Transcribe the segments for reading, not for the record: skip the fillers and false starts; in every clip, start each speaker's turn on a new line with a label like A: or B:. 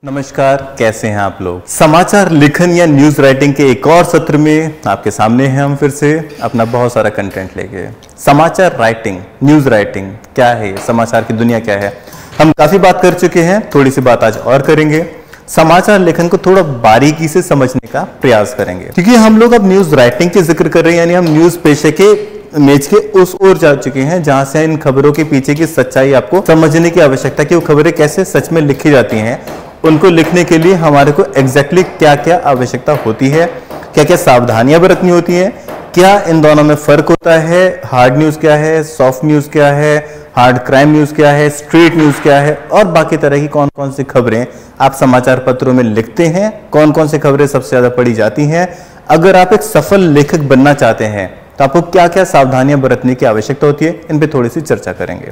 A: नमस्कार, कैसे हैं आप लोग। समाचार लेखन या न्यूज राइटिंग के एक और सत्र में आपके सामने हैं हम फिर से अपना बहुत सारा कंटेंट लेके। समाचार राइटिंग, न्यूज राइटिंग क्या है, समाचार की दुनिया क्या है, हम काफी बात कर चुके हैं, थोड़ी सी बात आज और करेंगे। समाचार लेखन को थोड़ा बारीकी से समझने का प्रयास करेंगे, क्योंकि हम लोग अब न्यूज राइटिंग के जिक्र कर रहे हैं, यानी हम न्यूज पेशे के मेज के उस ओर जा चुके हैं जहां से इन खबरों के पीछे की सच्चाई आपको समझने की आवश्यकता है कि वो खबरें कैसे सच में लिखी जाती हैं। उनको लिखने के लिए हमारे को एग्जैक्टली क्या क्या आवश्यकता होती है, क्या क्या सावधानियां बरतनी होती हैं, क्या इन दोनों में फर्क होता है, हार्ड न्यूज क्या है, सॉफ्ट न्यूज क्या है, हार्ड क्राइम न्यूज क्या है, स्ट्रीट न्यूज क्या है, और बाकी तरह की कौन कौन सी खबरें आप समाचार पत्रों में लिखते हैं, कौन कौन सी खबरें सबसे ज्यादा पढ़ी जाती हैं। अगर आप एक सफल लेखक बनना चाहते हैं तो आपको क्या क्या सावधानियां बरतने की आवश्यकता होती है, इन पे थोड़ी सी चर्चा करेंगे।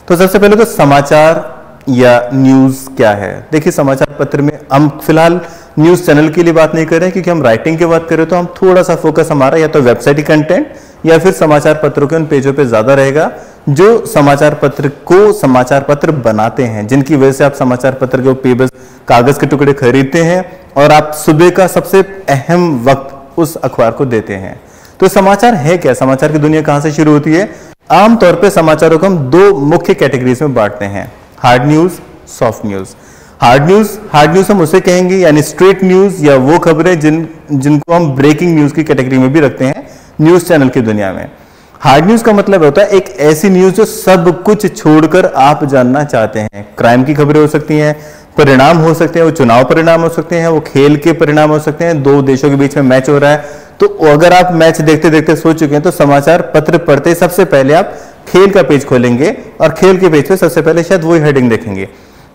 A: तो सबसे पहले तो समाचार या न्यूज क्या है। देखिए, समाचार पत्र में हम फिलहाल न्यूज चैनल के लिए बात नहीं कर रहे हैं, क्योंकि हम राइटिंग की बात करें तो हम थोड़ा सा फोकस हमारा या तो वेबसाइट कंटेंट या फिर समाचार पत्रों के उन पेजों पे ज्यादा रहेगा जो समाचार पत्र को समाचार पत्र बनाते हैं, जिनकी वजह से आप समाचार पत्र के पेपर्स, कागज के टुकड़े खरीदते हैं और आप सुबह का सबसे अहम वक्त उस अखबार को देते हैं। तो समाचार है क्या, समाचार की दुनिया कहां से शुरू होती है। आमतौर पर समाचारों को हम दो मुख्य कैटेगरीज में बांटते हैं, hard news, soft news. Hard news हम उसे कहेंगे, यानी स्ट्रीट न्यूज या वो खबरें जिनको हम ब्रेकिंग न्यूज की कैटेगरी में भी रखते हैं न्यूज चैनल की दुनिया में। हार्ड न्यूज का मतलब होता है एक ऐसी न्यूज जो सब कुछ छोड़कर आप जानना चाहते हैं। क्राइम की खबरें हो सकती हैं, परिणाम हो सकते हैं, वो चुनाव परिणाम हो सकते हैं, वो खेल के परिणाम हो सकते हैं, दो देशों के बीच में मैच हो रहा है। तो अगर आप मैच देखते देखते सो चुके हैं तो समाचार पत्र पढ़ते सबसे पहले आप खेल का पेज खोलेंगे और खेल के पेज पे सबसे पहले शायद वही हेडिंग देखेंगे।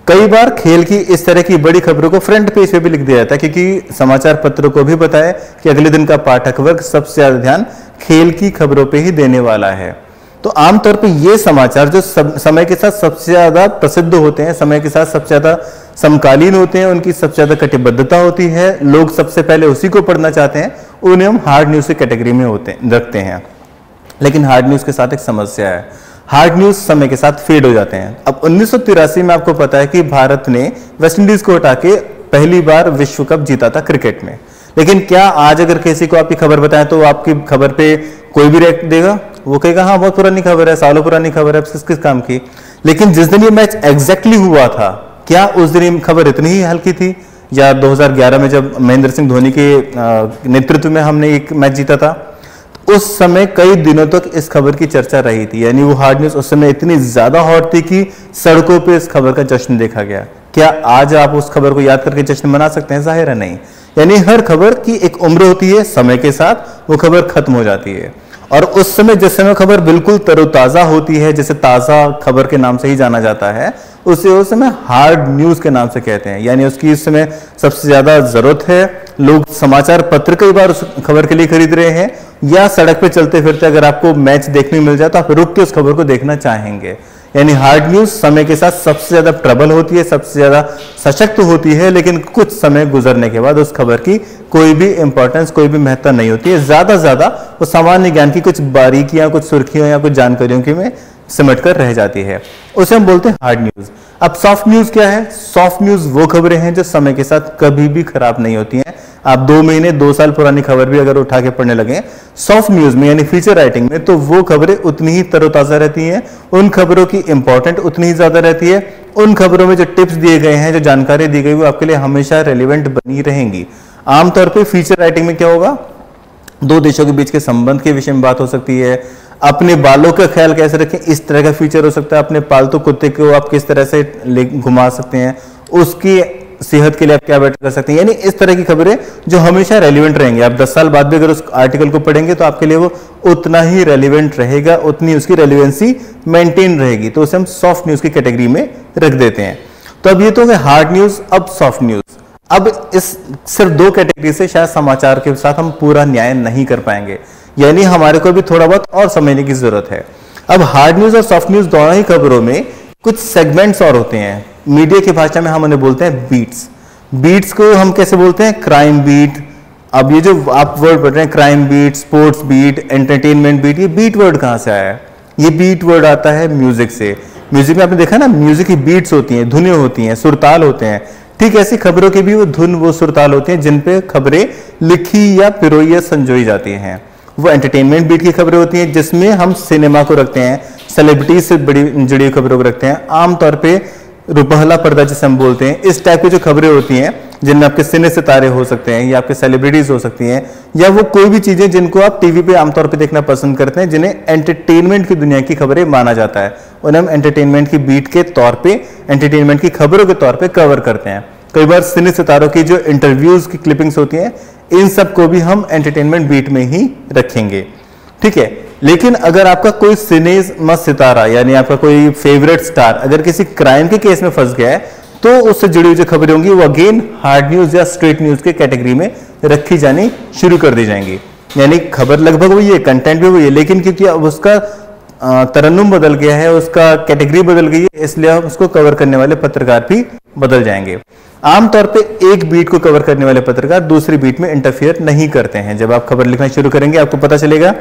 A: कई बार खेल की इस तरह की बड़ी खबरों को फ्रंट पेज पे भी लिख दिया जाता है, क्योंकि समाचार पत्रों को भी पता है कि अगले दिन का पाठक वर्ग सबसे ज्यादा ध्यान खेल की खबरों पे ही देने वाला है। तो आमतौर पे ये समाचार जो समय के साथ सबसे ज्यादा प्रसिद्ध होते हैं, समय के साथ सबसे ज्यादा समकालीन होते हैं, उनकी सबसे ज्यादा कटिबद्धता होती है, लोग सबसे पहले उसी को पढ़ना चाहते हैं, उन्हें हम हार्ड न्यूज की कैटेगरी में रखते हैं। लेकिन हार्ड न्यूज के साथ एक समस्या है, हार्ड न्यूज समय के साथ फेड हो जाते हैं। अब 1983 में आपको पता है कि भारत ने वेस्ट इंडीज को हटा के पहली बार विश्व कप जीता था क्रिकेट में। लेकिन क्या आज अगर किसी को आपकी खबर बताएं तो आपकी खबर पे कोई भी रिएक्ट देगा? वो कहेगा हाँ बहुत पुरानी खबर है, सालों पुरानी खबर है, किस किस काम की। लेकिन जिस दिन ये मैच एग्जैक्टली हुआ था, क्या उस दिन ये खबर इतनी ही हल्की थी? या 2011 में जब महेंद्र सिंह धोनी के नेतृत्व में हमने एक मैच जीता था, उस समय कई दिनों तक इस खबर की चर्चा रही थी। यानी वो हार्ड न्यूज उस समय इतनी ज्यादा हॉट थी कि सड़कों पे इस खबर का जश्न देखा गया। क्या आज आप उस खबर को याद करके जश्न मना सकते हैं? जाहिर है नहीं। यानी हर खबर की एक उम्र होती है, समय के साथ वो खबर खत्म हो जाती है। और उस समय जिस समय खबर बिल्कुल तरोताजा होती है, जैसे ताजा खबर के नाम से ही जाना जाता है, उसे उस समय हार्ड न्यूज के नाम से कहते हैं। यानी उसकी इस समय सबसे ज्यादा जरूरत है। लोग समाचार पत्र कई बार उस खबर के लिए खरीद रहे हैं, या सड़क पे चलते फिरते अगर आपको मैच देखने मिल जाए तो आप रुक के उस खबर को देखना चाहेंगे। यानी हार्ड न्यूज समय के साथ सबसे ज्यादा प्रबल होती है, सबसे ज्यादा सशक्त होती है, लेकिन कुछ समय गुजरने के बाद उस खबर की कोई भी इंपॉर्टेंस, कोई भी महत्ता नहीं होती है। ज्यादा वो सामान्य ज्ञान की कुछ बारीकियां, कुछ सुर्खियों या कुछ जानकारियों की में सिमट कर रह जाती है। उसे हम बोलते हैं हार्ड न्यूज। अब सॉफ्ट न्यूज क्या है? सॉफ्ट न्यूज वो खबरें हैं जो समय के साथ कभी भी खराब नहीं होती हैं। आप 2 महीने 2 साल पुरानी खबर भी अगर उठा के पढ़ने लगे सॉफ्ट न्यूज में, यानी फीचर राइटिंग में, तो वो खबरें उतनी ही तरोताजा रहती हैं, उन खबरों की इंपॉर्टेंट उतनी ही ज्यादा रहती है, उन खबरों में जो टिप्स दिए गए हैं, जो जानकारी दी गई, वो आपके लिए हमेशा रेलिवेंट बनी रहेंगी। आमतौर पर फीचर राइटिंग में क्या होगा? दो देशों के बीच के संबंध के विषय में बात हो सकती है, अपने बालों का ख्याल कैसे रखें इस तरह का फीचर हो सकता है, अपने पालतू कुत्ते को आप किस तरह से घुमा सकते हैं, उसकी सेहत के लिए आप क्या बेटर कर सकते हैं। यानी इस तरह की खबरें जो हमेशा रेलिवेंट रहेंगी। आप 10 साल बाद भी अगर उस आर्टिकल को पढ़ेंगे तो आपके लिए वो उतना ही रेलिवेंट रहेगा, उतनी उसकी रेलिवेंसी मेंटेन रहेगी। तो उसे हम सॉफ्ट न्यूज की कैटेगरी में रख देते हैं। तो अब ये तो है हार्ड न्यूज। अब सॉफ्ट न्यूज। अब इस सिर्फ 2 कैटेगरी से शायद समाचार के साथ हम पूरा न्याय नहीं कर पाएंगे, यानी हमारे को भी थोड़ा बहुत और समझने की जरूरत है। अब हार्ड न्यूज और सॉफ्ट न्यूज दोनों ही खबरों में कुछ सेगमेंट्स और होते हैं। मीडिया की भाषा में हम उन्हें बोलते हैं बीट्स। बीट्स को हम कैसे बोलते हैं? Crime beat. अब ये जो आप वर्ड पढ़ रहे हैं, crime beat, sports beat, entertainment beat, ये बीट वर्ड कहां से आया है? ये बीट वर्ड आता है म्यूजिक से। म्यूजिक में आपने देखा ना, म्यूजिक की बीट्स होती हैं, धुनें होती हैं, सुरताल होते हैं। ठीक ऐसी खबरों की भी वो धुन, वो सुरताल होती हैं जिन पे खबरें लिखी या पिरोई या संजोई जाती हैं। वो एंटरटेनमेंट बीट की खबरें होती हैं जिसमें हम सिनेमा को रखते हैं, सेलिब्रिटी से बड़ी जुड़ी हुई खबरों को रखते हैं, आमतौर पे रुपहला पर्दा जिसे हम बोलते हैं, इस टाइप की जो खबरें होती हैं जिनमें आपके सिने सितारे हो सकते हैं या आपके सेलिब्रिटीज हो सकती हैं, या वो कोई भी चीजें जिनको आप टीवी पे आमतौर पे देखना पसंद करते हैं, जिन्हें एंटरटेनमेंट की दुनिया की खबरें माना जाता है, उन्हें हम एंटरटेनमेंट की बीट के तौर पे, एंटरटेनमेंट की खबरों के तौर पे कवर करते हैं। कई बार सिने सितारों की जो इंटरव्यूज की क्लिपिंग्स होती हैं, इन सब को भी हम एंटरटेनमेंट बीट में ही रखेंगे, ठीक है। लेकिन अगर आपका कोई सिनेमा सितारा यानी आपका कोई फेवरेट स्टार अगर किसी क्राइम के केस में फंस गया है, तो उससे जुड़ी हुई जो खबरें होंगी वो अगेन हार्ड न्यूज या स्ट्रेट न्यूज के कैटेगरी में रखी जानी शुरू कर दी जाएंगी। यानी खबर लगभग वही है, कंटेंट भी वही है, लेकिन क्योंकि अब उसका तरन्नुम बदल गया है, उसका कैटेगरी बदल गई है, इसलिए हम उसको कवर करने वाले पत्रकार भी बदल जाएंगे। आमतौर पे एक बीट को कवर करने वाले पत्रकार दूसरी बीट में इंटरफियर नहीं करते हैं। जब आप खबर लिखना शुरू करेंगे आपको पता चलेगा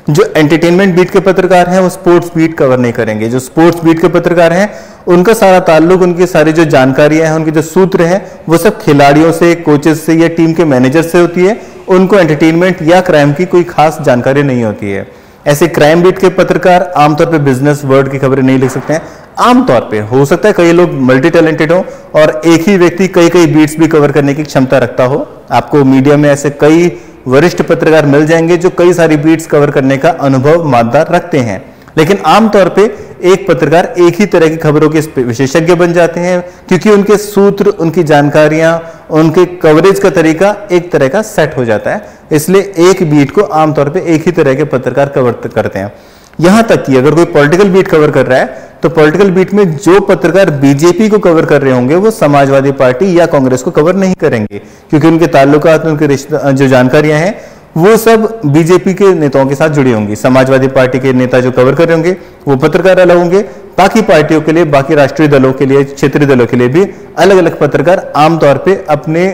A: जो एंटरटेनमेंट बीट के पत्रकार हैं वो स्पोर्ट्स बीट कवर नहीं करेंगे। जो स्पोर्ट्स बीट के पत्रकार हैं उनका सारा ताल्लुक, उनकी सारी जो जानकारियां हैं, उनके जो सूत्र हैं, वो सब खिलाड़ियों से, कोचेस से या टीम के मैनेजर से होती है। उनको एंटरटेनमेंट या क्राइम की कोई खास जानकारी नहीं होती है। ऐसे क्राइम बीट के पत्रकार आमतौर पे बिजनेस वर्ल्ड की खबरें नहीं लिख सकते हैं। आमतौर पे हो सकता है कई लोग मल्टी टैलेंटेड हो और एक ही व्यक्ति कई कई बीट्स भी कवर करने की क्षमता रखता हो। आपको मीडिया में ऐसे कई वरिष्ठ पत्रकार मिल जाएंगे जो कई सारी बीट्स कवर करने का अनुभव मादा रखते हैं, लेकिन आमतौर पे एक पत्रकार एक ही तरह की खबरों के विशेषज्ञ बन जाते हैं क्योंकि उनके सूत्र, उनकी जानकारियां, उनके कवरेज का तरीका एक तरह का सेट हो जाता है। इसलिए एक बीट को आमतौर पे एक ही तरह के पत्रकार कवर करते हैं। यहां तक कि अगर कोई पॉलिटिकल बीट कवर कर रहा है तो पॉलिटिकल बीट में जो पत्रकार बीजेपी को कवर कर रहे होंगे वो समाजवादी पार्टी या कांग्रेस को कवर नहीं करेंगे, क्योंकि उनके ताल्लुकात, उनके रिश्ते, जो जानकारियां हैं वो सब बीजेपी के नेताओं के साथ जुड़ी होंगी। समाजवादी पार्टी के नेता जो कवर कर रहे होंगे वो पत्रकार अलग होंगे। बाकी पार्टियों के लिए, बाकी राष्ट्रीय दलों के लिए, क्षेत्रीय दलों के लिए भी अलग अलग पत्रकार आमतौर पर अपने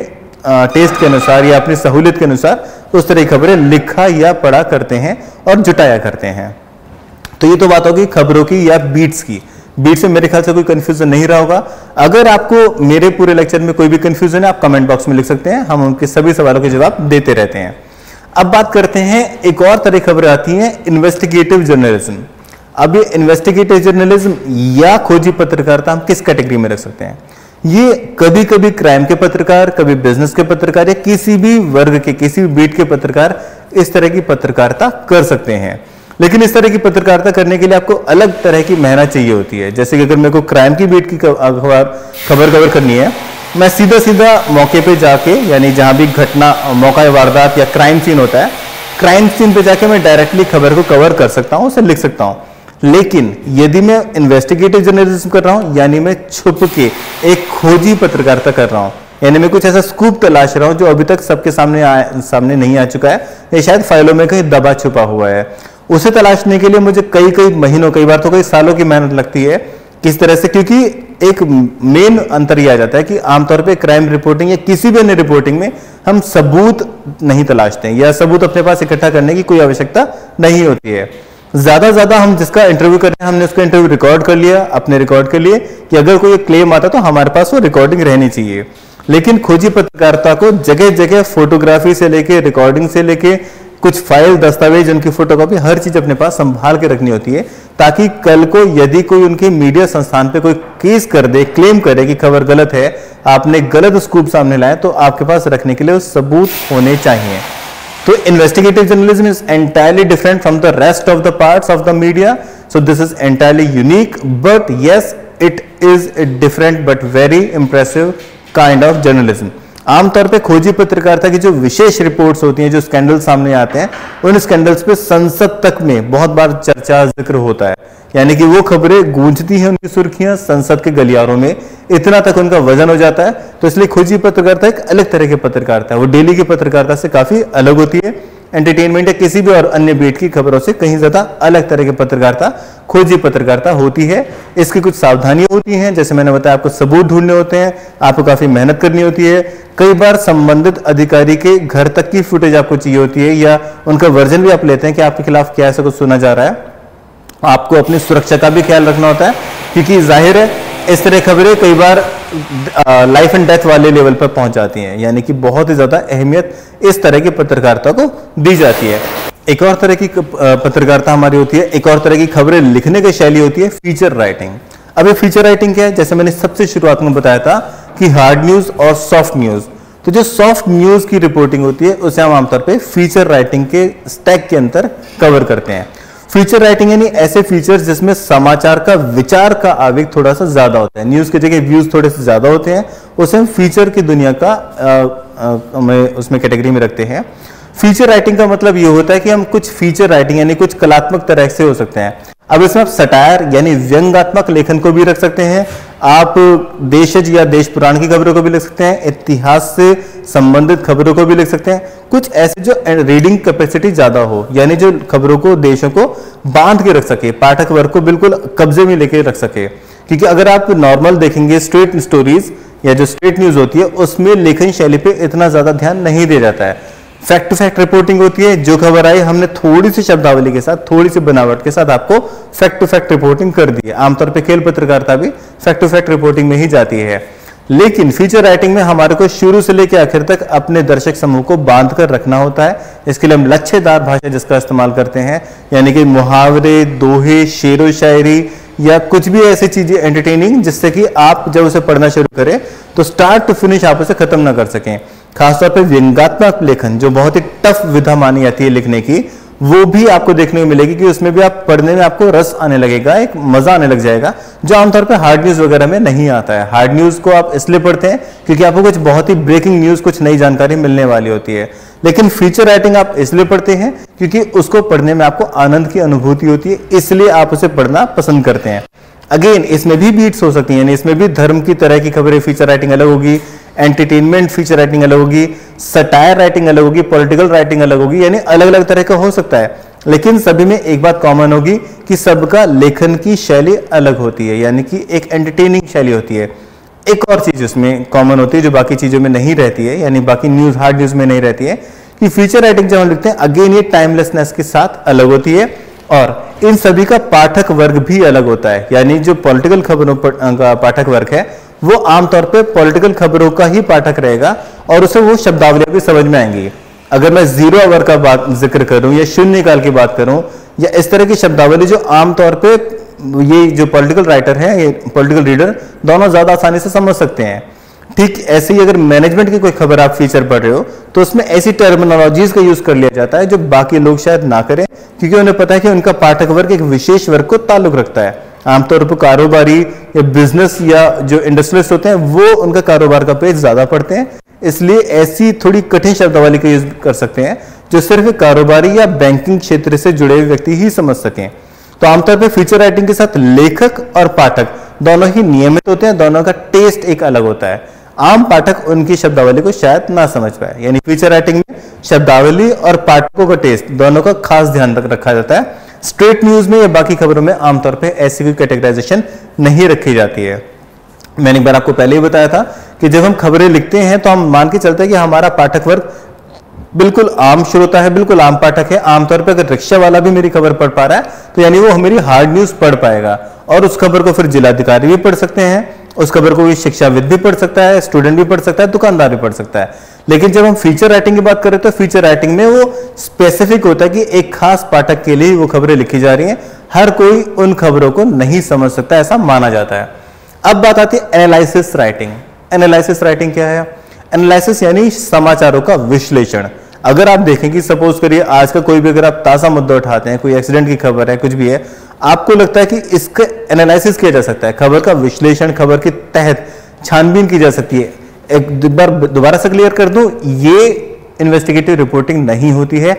A: टेस्ट के अनुसार या अपनी सहूलियत के अनुसार उस तरह की खबरें लिखा या पढ़ा करते हैं और जुटाया करते हैं। तो ये तो बात होगी खबरों की या बीट्स की। बीट्स में मेरे ख्याल से कोई कंफ्यूजन नहीं रहा होगा। अगर आपको मेरे पूरे लेक्चर में कोई भी कंफ्यूजन है आप कमेंट बॉक्स में लिख सकते हैं, हम उनके सभी सवालों के जवाब देते रहते हैं। अब बात करते हैं एक और तरह की खबरें आती हैं, इन्वेस्टिगेटिव जर्नलिज्म। अब ये इन्वेस्टिगेटिव जर्नलिज्म या खोजी पत्रकारिता हम किस कैटेगरी में रख सकते हैं? ये कभी कभी क्राइम के पत्रकार, कभी बिजनेस के पत्रकार या किसी भी वर्ग के, किसी भी बीट के पत्रकार इस तरह की पत्रकारिता कर सकते हैं। लेकिन इस तरह की पत्रकारिता करने के लिए आपको अलग तरह की मेहनत चाहिए होती है। जैसे कि अगर मेरे को क्राइम की बीट की खबर कवर करनी है, मैं सीधा सीधा मौके पे जाके, यानी जहां भी घटना, मौका वारदात या क्राइम सीन होता है, क्राइम सीन पे जाके मैं डायरेक्टली खबर को कवर कर सकता हूं, उसे लिख सकता हूं। लेकिन यदि मैं इन्वेस्टिगेटिव जर्नलिज्म कर रहा हूं, यानी मैं छुप के एक खोजी पत्रकारिता कर रहा हूं, यानी मैं कुछ ऐसा स्कूप तलाश रहा हूं जो अभी तक सबके सामने नहीं आ चुका है या शायद फाइलों में कहीं दबा छुपा हुआ है, उसे तलाशने के लिए मुझे कई महीनों, कई बार तो कई सालों की मेहनत लगती है। किस तरह से? क्योंकि एक मेन अंतर यह आ जाता है कि आमतौर पे क्राइम रिपोर्टिंग या किसी भी अन्य रिपोर्टिंग में हम सबूत नहीं तलाशते हैं या सबूत अपने पास इकट्ठा करने की कोई आवश्यकता नहीं होती है। ज्यादा हम जिसका इंटरव्यू कर रहे हैं, हमने उसका इंटरव्यू रिकॉर्ड कर लिया अपने रिकॉर्ड के लिए कि अगर कोई क्लेम आता तो हमारे पास वो रिकॉर्डिंग रहनी चाहिए। लेकिन खोजी पत्रकारिता को जगह जगह फोटोग्राफी से लेके, रिकॉर्डिंग से लेके, कुछ फाइल, दस्तावेज, उनकी फोटोकॉपी, हर चीज अपने पास संभाल के रखनी होती है, ताकि कल को यदि कोई उनके मीडिया संस्थान पे कोई केस कर दे, क्लेम करे कि खबर गलत है, आपने गलत स्कूप सामने लाए, तो आपके पास रखने के लिए सबूत होने चाहिए। तो investigative journalism is entirely different from the rest of the parts of the media, so this is entirely unique, but yes it is different but very impressive kind of journalism. आमतौर पे खोजी पत्रकारिता की जो विशेष रिपोर्ट्स होती हैं, जो scandal सामने आते हैं, उन स्कैंडल्स पे संसद तक में बहुत बार चर्चा, जिक्र होता है, यानी कि वो खबरें गूंजती हैं, उनकी सुर्खियां संसद के गलियारों में, इतना तक उनका वजन हो जाता है। तो इसलिए खोजी पत्रकारिता एक अलग तरह की पत्रकारिता है, वो डेली की पत्रकारिता से काफी अलग होती है। एंटरटेनमेंट या किसी भी और अन्य बीट की खबरों से कहीं ज्यादा अलग तरह की पत्रकारिता खोजी पत्रकारिता होती है। इसकी कुछ सावधानियां होती हैं, जैसे मैंने बताया, आपको सबूत ढूंढने होते हैं, आपको काफी मेहनत करनी होती है, कई बार संबंधित अधिकारी के घर तक की फुटेज आपको चाहिए होती है या उनका वर्जन भी आप लेते हैं कि आपके खिलाफ क्या ऐसा कुछ सुना जा रहा है। आपको अपनी सुरक्षा का भी ख्याल रखना होता है, क्योंकि जाहिर है इस तरह खबरें कई बार लाइफ एंड डेथ वाले लेवल पर पहुंच जाती हैं, यानी कि बहुत ही ज्यादा अहमियत इस तरह की पत्रकारिता को दी जाती है। एक और तरह की पत्रकारिता हमारी होती है, एक और तरह की खबरें लिखने की शैली होती है फीचर राइटिंग। अब ये फीचर राइटिंग क्या है? जैसे मैंने सबसे शुरुआत में बताया था कि हार्ड न्यूज और सॉफ्ट न्यूज, तो जो सॉफ्ट न्यूज की रिपोर्टिंग होती है उसे हम आमतौर पे फीचर राइटिंग के स्टैक के अंदर कवर करते हैं। फीचर राइटिंग यानी ऐसे फीचर्स जिसमें समाचार का विचार का आवेग थोड़ा सा ज्यादा होता है, न्यूज की जगह व्यूज थोड़े से ज्यादा होते हैं, उसे हम फीचर की दुनिया का उसमें कैटेगरी में रखते हैं। फीचर राइटिंग का मतलब ये होता है कि हम कुछ फीचर राइटिंग यानी कुछ कलात्मक तरह से हो सकते हैं। अब इसमें आप सटायर यानी व्यंग्यात्मक लेखन को भी रख सकते हैं, आप देशज या देश पुराण की खबरों को भी लिख सकते हैं, इतिहास से संबंधित खबरों को भी लिख सकते हैं, कुछ ऐसे जो रीडिंग कैपेसिटी ज्यादा हो, यानी जो खबरों को देशों को बांध के रख सके, पाठक वर्ग को बिल्कुल कब्जे में लेके रख सके। क्योंकि अगर आप नॉर्मल देखेंगे स्ट्रेट स्टोरीज या जो स्ट्रेट न्यूज होती है उसमें लेखन शैली पे इतना ज्यादा ध्यान नहीं दिया जाता है। फैक्ट टू फैक्ट रिपोर्टिंग होती है, जो खबर आई हमने थोड़ी सी शब्दावली के साथ, थोड़ी सी बनावट के साथ आपको फैक्ट टू फैक्ट रिपोर्टिंग कर दी है। आमतौर पे खेल पत्रकारिता भी फैक्ट टू फैक्ट रिपोर्टिंग में ही जाती है। लेकिन फीचर राइटिंग में हमारे को शुरू से लेकर आखिर तक अपने दर्शक समूह को बांध कर रखना होता है। इसके लिए हम लच्छेदार भाषा जिसका इस्तेमाल करते हैं, यानी कि मुहावरे, दोहे, शेरो शायरी या कुछ भी ऐसी चीजें एंटरटेनिंग जिससे कि आप जब उसे पढ़ना शुरू करें तो स्टार्ट टू फिनिश आप उसे खत्म ना कर सकें। खासतौर पर व्यंग्यात्मक लेखन जो बहुत ही टफ विधा मानी जाती है लिखने की, वो भी आपको देखने को मिलेगी कि उसमें भी आप पढ़ने में आपको रस आने लगेगा, एक मजा आने लग जाएगा, जो आमतौर पे हार्ड न्यूज वगैरह में नहीं आता है। हार्ड न्यूज को आप इसलिए पढ़ते हैं क्योंकि आपको कुछ बहुत ही ब्रेकिंग न्यूज, कुछ नई जानकारी मिलने वाली होती है। लेकिन फीचर राइटिंग आप इसलिए पढ़ते हैं क्योंकि उसको पढ़ने में आपको आनंद की अनुभूति होती है, इसलिए आप उसे पढ़ना पसंद करते हैं। अगेन इसमें भी बीट्स हो सकती हैं, इसमें भी धर्म की तरह की खबरें फीचर राइटिंग अलग होगी, एंटरटेनमेंट फीचर राइटिंग अलग होगी, सटायर राइटिंग अलग होगी, पॉलिटिकल राइटिंग अलग होगी, यानी अलग अलग तरह का हो सकता है। लेकिन सभी में एक बात कॉमन होगी कि सबका लेखन की शैली अलग होती है, यानी कि एक एंटरटेनिंग शैली होती है। एक और चीज उसमें कॉमन होती है जो बाकी चीजों में नहीं रहती है, यानी बाकी न्यूज हार्ड न्यूज में नहीं रहती है, कि फीचर राइटिंग जब हम लिखते हैं अगेन ये टाइमलेसनेस के साथ अलग होती है और इन सभी का पाठक वर्ग भी अलग होता है। यानी जो पॉलिटिकल खबरों का पाठक वर्ग है वो आमतौर पे पॉलिटिकल खबरों का ही पाठक रहेगा और उसे वो शब्दावलियां भी समझ में आएंगी। अगर मैं जीरो आवर का बात जिक्र करूं या शून्य काल की बात करूं या इस तरह की शब्दावली जो आमतौर पे ये जो पॉलिटिकल राइटर है, ये पॉलिटिकल रीडर दोनों ज्यादा आसानी से समझ सकते हैं। ठीक ऐसे ही अगर मैनेजमेंट की कोई खबर आप फीचर पढ़ रहे हो तो उसमें ऐसी टर्मिनोलॉजीज का यूज कर लिया जाता है जो बाकी लोग शायद ना करें, क्योंकि उन्हें पता है कि उनका पाठक वर्ग एक विशेष वर्ग को ताल्लुक रखता है। आमतौर पर कारोबारी या बिजनेस या जो इंडस्ट्रियलिस्ट होते हैं वो उनका कारोबार का पेज ज्यादा पढ़ते हैं, इसलिए ऐसी थोड़ी कठिन शब्दावली का यूज कर सकते हैं जो सिर्फ कारोबारी या बैंकिंग क्षेत्र से जुड़े हुए व्यक्ति ही समझ सकें। तो आमतौर पर फीचर राइटिंग के साथ लेखक और पाठक दोनों ही नियमित होते हैं, दोनों का टेस्ट एक अलग होता है। आम पाठक उनकी शब्दावली को शायद ना समझ पाए, यानी फीचर राइटिंग में शब्दावली और पाठकों का टेस्ट दोनों का खास ध्यान रखा जाता है। स्ट्रेट न्यूज में या बाकी खबरों में आमतौर पे ऐसी कोई कैटेगराइजेशन नहीं रखी जाती है। मैंने एक बार आपको पहले ही बताया था कि जब हम खबरें लिखते हैं तो हम मान के चलते हैं कि हमारा पाठक वर्ग बिल्कुल आम श्रोता है, बिल्कुल आम पाठक है। आमतौर पर अगर रिक्शा वाला भी मेरी खबर पढ़ पा रहा है तो यानी वो मेरी हार्ड न्यूज पढ़ पाएगा और उस खबर को फिर जिलाधिकारी भी पढ़ सकते हैं, उस खबर को भी शिक्षाविद भी पढ़ सकता है, स्टूडेंट भी पढ़ सकता है, दुकानदार भी पढ़ सकता है। लेकिन जब हम फीचर राइटिंग की बात करें तो फीचर राइटिंग में वो स्पेसिफिक होता है कि एक खास पाठक के लिए वो खबरें लिखी जा रही हैं, हर कोई उन खबरों को नहीं समझ सकता, ऐसा माना जाता है। अब बात आती है एनालिसिस राइटिंग। एनालिसिस राइटिंग क्या है? एनालिसिस यानी समाचारों का विश्लेषण। अगर आप देखें कि सपोज करिए आज का कोई भी अगर आप ताजा मुद्दा उठाते हैं, कोई एक्सीडेंट की खबर है, कुछ भी है, आपको लगता है कि इसका एनालिसिस किया जा सकता है, खबर का विश्लेषण, खबर के तहत छानबीन की जा सकती है। एक बार दोबारा से क्लियर कर दूं, ये इन्वेस्टिगेटिव रिपोर्टिंग नहीं होती है।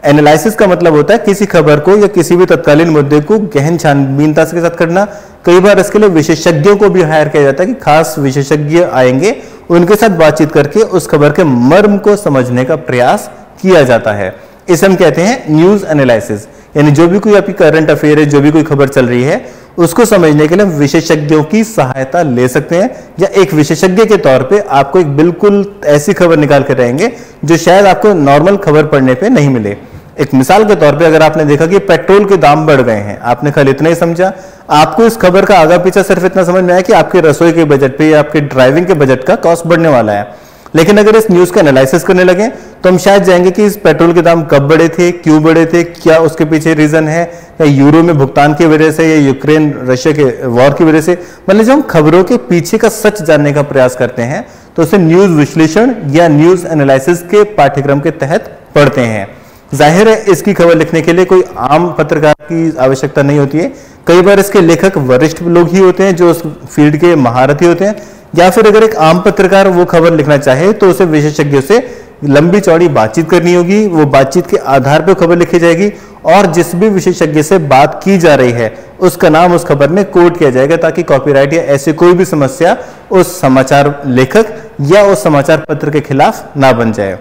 A: एनालिसिस का मतलब होता है किसी खबर को या किसी भी तत्कालीन मुद्दे को गहन छानबीनता के साथ करना। कई बार इसके लिए विशेषज्ञों को भी हायर किया जाता है कि खास विशेषज्ञ आएंगे, उनके साथ बातचीत करके उस खबर के मर्म को समझने का प्रयास किया जाता है। इसे हम कहते हैं न्यूज एनालिसिस। यानी जो भी कोई आपकी करंट अफेयर है, जो भी कोई खबर चल रही है, उसको समझने के लिए विशेषज्ञों की सहायता ले सकते हैं, या एक विशेषज्ञ के तौर पे आपको एक बिल्कुल ऐसी खबर निकाल कर रहेंगे जो शायद आपको नॉर्मल खबर पढ़ने पे नहीं मिले। एक मिसाल के तौर पे अगर आपने देखा कि पेट्रोल के दाम बढ़ गए हैं, आपने खाली इतना ही समझा, आपको इस खबर का आगा पीछा सिर्फ इतना समझ में आया कि आपके रसोई के बजट पे या आपके ड्राइविंग के बजट का कॉस्ट बढ़ने वाला है, लेकिन अगर इस न्यूज का एनालिसिस करने लगे तो हम शायद जाएंगे कि इस पेट्रोल के दाम कब बढ़े थे, क्यों बढ़े थे, क्या उसके पीछे रीजन है, या यूरो में भुगतान की वजह से, या यूक्रेन रशिया के वॉर की वजह से। मतलब जब हम खबरों के पीछे का सच जानने का प्रयास करते हैं तो उसे न्यूज विश्लेषण या न्यूज एनालिसिस के पाठ्यक्रम के तहत पढ़ते हैं। जाहिर है इसकी खबर लिखने के लिए कोई आम पत्रकार की आवश्यकता नहीं होती है। कई बार इसके लेखक वरिष्ठ लोग ही होते हैं जो उस फील्ड के महारथी होते हैं, या फिर अगर एक आम पत्रकार वो खबर लिखना चाहे तो उसे विशेषज्ञों से लंबी चौड़ी बातचीत करनी होगी। वो बातचीत के आधार पर खबर लिखी जाएगी और जिस भी विशेषज्ञ से बात की जा रही है उसका नाम उस खबर में कोट किया जाएगा, ताकि कॉपीराइट या ऐसी कोई भी समस्या उस समाचार लेखक या उस समाचार पत्र के खिलाफ ना बन जाए।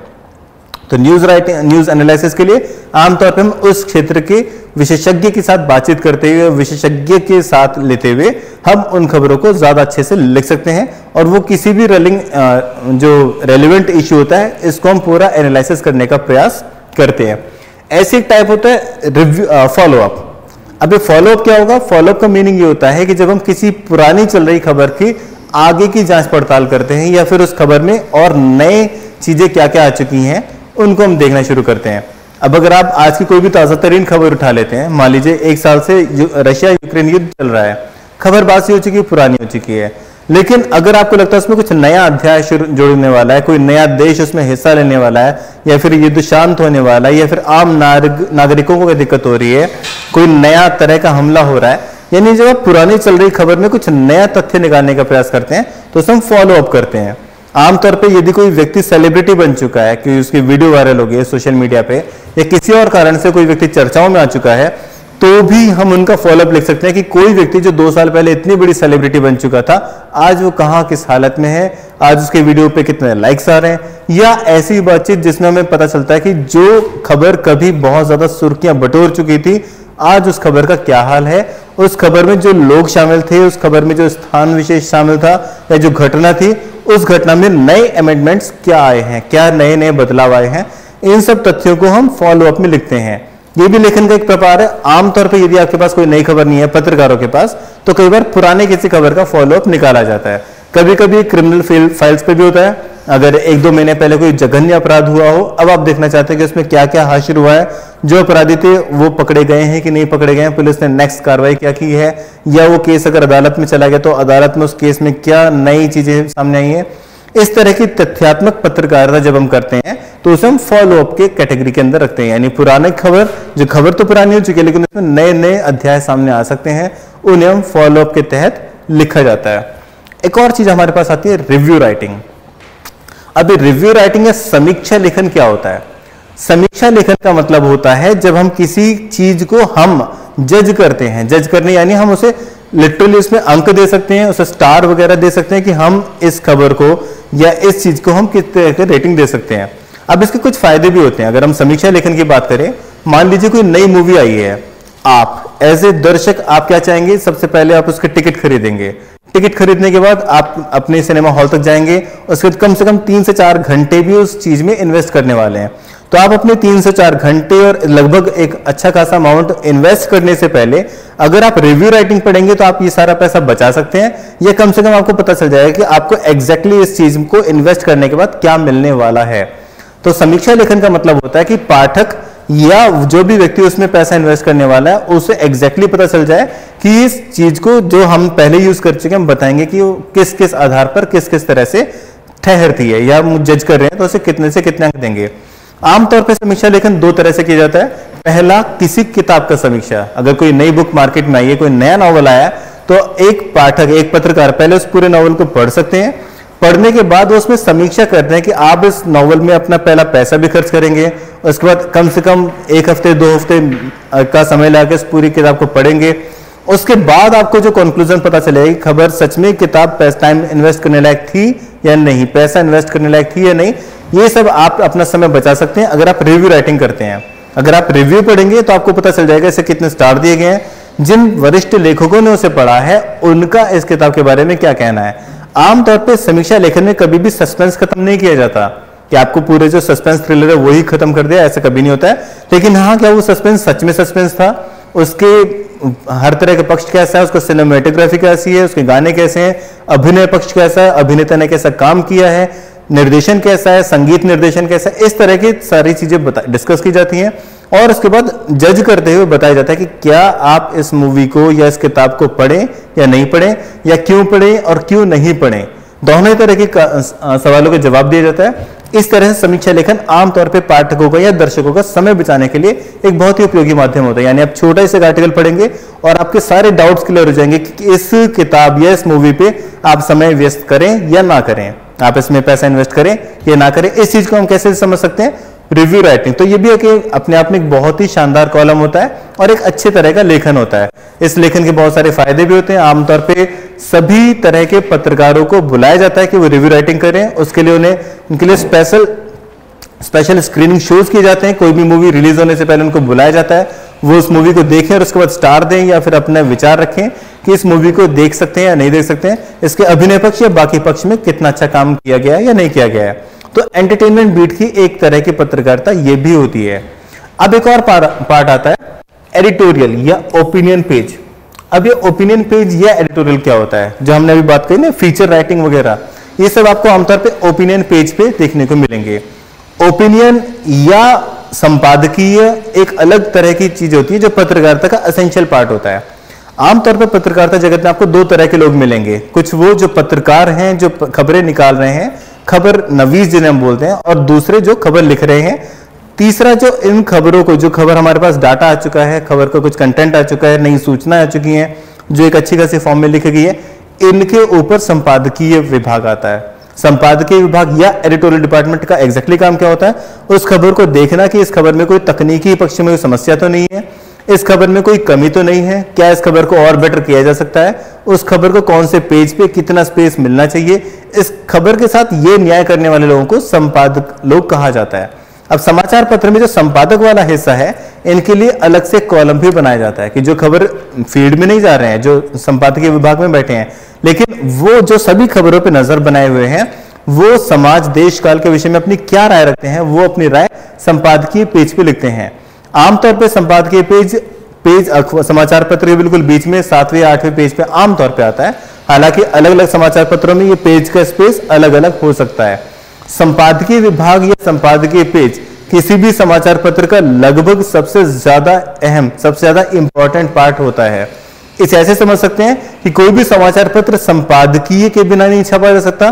A: तो न्यूज राइटिंग, न्यूज एनालिसिस के लिए आमतौर पर हम उस क्षेत्र के विशेषज्ञ के साथ बातचीत करते हुए, विशेषज्ञ के साथ लेते हुए हम उन खबरों को ज्यादा अच्छे से लिख सकते हैं, और वो किसी भी जो रेलेवेंट इश्यू होता है इसको हम पूरा एनालिसिस करने का प्रयास करते हैं। ऐसे एक टाइप होता है रिव्यू, फॉलोअप। अब ये फॉलोअप क्या होगा? फॉलोअप का मीनिंग ये होता है कि जब हम किसी पुरानी चल रही खबर की आगे की जांच पड़ताल करते हैं, या फिर उस खबर में और नए चीजें क्या क्या आ चुकी हैं उनको हम देखना शुरू करते हैं। अब अगर आप आज की कोई भी ताजा तरीन खबर उठा लेते हैं, मान लीजिए 1 साल से रशिया यूक्रेन युद्ध चल रहा है, खबर बासी हो चुकी है, पुरानी हो चुकी है, लेकिन अगर आपको लगता है उसमें कुछ नया अध्याय जुड़ने वाला है, कोई नया देश उसमें हिस्सा लेने वाला है, या फिर युद्ध शांत होने वाला है, या फिर आम नागरिकों को दिक्कत हो रही है, कोई नया तरह का हमला हो रहा है, यानी जब आप पुरानी चल रही खबर में कुछ नया तथ्य निकालने का प्रयास करते हैं तो उसे हम फॉलो अप करते हैं। आमतौर पे यदि कोई व्यक्ति सेलिब्रिटी बन चुका है कि उसकी वीडियो वायरल हो गई है सोशल मीडिया पे, या किसी और कारण से कोई व्यक्ति चर्चाओं में आ चुका है, तो भी हम उनका फॉलोअप लिख सकते हैं कि कोई व्यक्ति जो 2 साल पहले इतनी बड़ी सेलिब्रिटी बन चुका था, आज वो कहां किस हालत में है, आज उसके वीडियो पे कितने लाइक्स आ रहे हैं, या ऐसी बातचीत जिसमें हमें पता चलता है कि जो खबर कभी बहुत ज्यादा सुर्खियां बटोर चुकी थी, आज उस खबर का क्या हाल है, उस खबर में जो लोग शामिल थे, उस खबर में जो स्थान विशेष शामिल था, या जो घटना थी, उस घटना में नए अमेंडमेंट्स क्या आए हैं, क्या नए नए बदलाव आए हैं, इन सब तथ्यों को हम फॉलो अप में लिखते हैं। ये भी लेखन का एक प्रकार है। आमतौर पर यदि आपके पास कोई नई खबर नहीं है पत्रकारों के पास, तो कई बार पुराने किसी खबर का फॉलो अप निकाला जाता है। कभी कभी क्रिमिनल फाइल्स पे भी होता है। अगर 1-2 महीने पहले कोई जघन्य अपराध हुआ हो, अब आप देखना चाहते हैं कि उसमें क्या क्या हासिल हुआ है, जो अपराधी थे वो पकड़े गए हैं कि नहीं पकड़े गए हैं, पुलिस ने नेक्स्ट कार्रवाई क्या की है, या वो केस अगर अदालत में चला गया तो अदालत में उस केस में क्या नई चीजें सामने आई है। इस तरह की तथ्यात्मक पत्रकारिता जब हम करते हैं तो उसे हम फॉलो अप के कैटेगरी के अंदर रखते हैं, यानी पुरानी खबर, जो खबर तो पुरानी हो चुकी है लेकिन उसमें नए नए अध्याय सामने आ सकते हैं, उन्हें हम फॉलो अप के तहत लिखा जाता है। एक और चीज हमारे पास आती है रिव्यू राइटिंग। अब रिव्यू राइटिंग या समीक्षा लेखन क्या होता है? समीक्षा लेखन का मतलब होता है जब हम किसी चीज को हम जज करते हैं, जज करने यानी हम उसे लिटरली उसमें अंक दे सकते हैं, उसे स्टार वगैरह दे सकते हैं कि हम इस खबर को या इस चीज को हम किस तरह के रेटिंग दे सकते हैं। अब इसके कुछ फायदे भी होते हैं। अगर हम समीक्षा लेखन की बात करें, मान लीजिए कोई नई मूवी आई है, आप एज ए दर्शक आप क्या चाहेंगे? सबसे पहले आप उसके टिकट खरीदेंगे। टिकट खरीदने के बाद आप अपने सिनेमा हॉल तक जाएंगे, उसके बाद कम से कम 3 से 4 घंटे भी उस चीज में इन्वेस्ट करने वाले हैं। तो आप अपने 3 से 4 घंटे और लगभग एक अच्छा खासा अमाउंट इन्वेस्ट करने से पहले अगर आप रिव्यू राइटिंग पढ़ेंगे तो आप ये सारा पैसा बचा सकते हैं, या कम से कम आपको पता चल जाएगा कि आपको एग्जैक्टली इस चीज को इन्वेस्ट करने के बाद क्या मिलने वाला है। तो समीक्षा लेखन का मतलब होता है कि पाठक या जो भी व्यक्ति उसमें पैसा इन्वेस्ट करने वाला है उसे एग्जैक्टली पता चल जाए कि इस चीज को जो हम पहले यूज कर चुके हैं, हम बताएंगे कि वो किस किस आधार पर किस किस तरह से ठहरती है, या हम जज कर रहे हैं तो उसे कितने से कितने अंक देंगे। आमतौर पर समीक्षा लेखन 2 तरह से किया जाता है। पहला, किसी किताब का समीक्षा। अगर कोई नई बुक मार्केट में आई है, कोई नया नॉवल आया, तो एक पाठक, एक पत्रकार पहले उस पूरे नॉवल को पढ़ सकते हैं। पढ़ने के बाद वो उसमें समीक्षा करते हैं कि आप इस नॉवल में अपना पहला पैसा भी खर्च करेंगे, उसके बाद कम से कम 1 हफ्ते 2 हफ्ते का समय लगा इस पूरी किताब को पढ़ेंगे। उसके बाद आपको जो कंक्लूजन पता चलेगा, खबर सच में किताब टाइम इन्वेस्ट करने लायक थी या नहीं, पैसा इन्वेस्ट करने लायक थी या नहीं, ये सब आप अपना समय बचा सकते हैं अगर आप रिव्यू राइटिंग करते हैं। अगर आप रिव्यू पढ़ेंगे तो आपको पता चल जाएगा इसे कितने स्टार दिए गए हैं, जिन वरिष्ठ लेखकों ने उसे पढ़ा है उनका इस किताब के बारे में क्या कहना है। आमतौर पर समीक्षा लेखन में कभी भी सस्पेंस खत्म नहीं किया जाता कि आपको पूरे जो सस्पेंस थ्रिलर है वही खत्म कर दिया, ऐसा कभी नहीं होता है। लेकिन हाँ, क्या वो सस्पेंस सच में सस्पेंस था, उसके हर तरह का पक्ष कैसा है, उसका सिनेमेटोग्राफी कैसी है, उसके गाने कैसे हैं, अभिनय पक्ष कैसा है, अभिनेता ने कैसा काम किया है, निर्देशन कैसा है, संगीत निर्देशन कैसा है, इस तरह की सारी चीजें डिस्कस की जाती हैं और उसके बाद जज करते हुए बताया जाता है कि क्या आप इस मूवी को या इस किताब को पढ़ें या नहीं पढ़ें, या क्यों पढ़ें और क्यों नहीं पढ़ें। दोनों ही तरह के सवालों का जवाब दिया जाता है। इस तरह से समीक्षा लेखन आमतौर पे पाठकों का या दर्शकों का समय बचाने के लिए एक बहुत ही उपयोगी माध्यम होता है। यानी आप छोटा सा आर्टिकल पढ़ेंगे और आपके सारे डाउट्स क्लियर हो जाएंगे कि इस किताब या इस मूवी पे आप समय व्यस्त करें या ना करें, आप इसमें पैसा इन्वेस्ट करें या ना करें। इस चीज को हम कैसे समझ सकते हैं, रिव्यू राइटिंग। तो ये भी एक अपने आप में एक बहुत ही शानदार कॉलम होता है और एक अच्छे तरह का लेखन होता है। इस लेखन के बहुत सारे फायदे भी होते हैं। आमतौर पे सभी तरह के पत्रकारों को बुलाया जाता है कि वो रिव्यू राइटिंग करें। उसके लिए उनके लिए स्पेशल स्क्रीनिंग शोज किए जाते हैं। कोई भी मूवी रिलीज होने से पहले उनको बुलाया जाता है, वो उस मूवी को देखें और उसके बाद स्टार दें या फिर अपना विचार रखें कि इस मूवी को देख सकते हैं या नहीं देख सकते हैं, इसके अभिनय पक्ष या बाकी पक्ष में कितना अच्छा काम किया गया है या नहीं किया गया है। तो एंटरटेनमेंट बीट की एक तरह की पत्रकारिता ये भी होती है। अब एक और पार्ट आता है एडिटोरियल या ओपिनियन पेज। अब ये ओपिनियन पेज या एडिटोरियल क्या होता है, जो हमने अभी बात करी ना, फीचर राइटिंग वगैरह, ये सब आपको आमतौर पे ओपिनियन पेज पे देखने को मिलेंगे। ओपिनियन या संपादकीय एक अलग तरह की चीज होती है जो पत्रकारिता का एसेंशियल पार्ट होता है। आमतौर पर पत्रकारिता जगत में आपको दो तरह के लोग मिलेंगे, कुछ वो जो पत्रकार हैं जो खबरें निकाल रहे हैं, खबर नवीस जिन्हें हम बोलते हैं, और दूसरे जो खबर लिख रहे हैं। तीसरा जो इन खबरों को, जो खबर हमारे पास डाटा आ चुका है, खबर का कुछ कंटेंट आ चुका है, नई सूचना आ चुकी है जो एक अच्छी खासी फॉर्म में लिखी गई है, इनके ऊपर संपादकीय विभाग आता है। संपादकीय विभाग या एडिटोरियल डिपार्टमेंट का एग्जैक्टली काम क्या होता है, उस खबर को देखना कि इस खबर में कोई तकनीकी पक्ष में कोई समस्या तो नहीं है, इस खबर में कोई कमी तो नहीं है, क्या इस खबर को और बेटर किया जा सकता है, उस खबर को कौन से पेज पे कितना स्पेस मिलना चाहिए। इस खबर के साथ ये न्याय करने वाले लोगों को संपादक लोग कहा जाता है। अब समाचार पत्र में जो संपादक वाला हिस्सा है, इनके लिए अलग से कॉलम भी बनाया जाता है कि जो खबर फील्ड में नहीं जा रहे हैं, जो संपादकीय विभाग में बैठे हैं, लेकिन वो जो सभी खबरों पे नजर बनाए हुए हैं, वो समाज देश काल के विषय में अपनी क्या राय रखते हैं, वो अपनी राय संपादकीय पेज पे लिखते हैं। आमतौर पे संपादकीय पेज समाचार पत्र के बिल्कुल बीच में 7वें या 8वें पेज पे आमतौर पे आता है। हालांकि अलग अलग समाचार पत्रों में ये पेज का स्पेस अलग अलग हो सकता है। संपादकीय विभाग या संपादकीय पेज किसी भी समाचार पत्र का लगभग सबसे ज्यादा अहम, सबसे ज्यादा इंपॉर्टेंट पार्ट होता है। इसे ऐसे समझ सकते हैं कि कोई भी समाचार पत्र संपादकीय के बिना नहीं छापा जा सकता।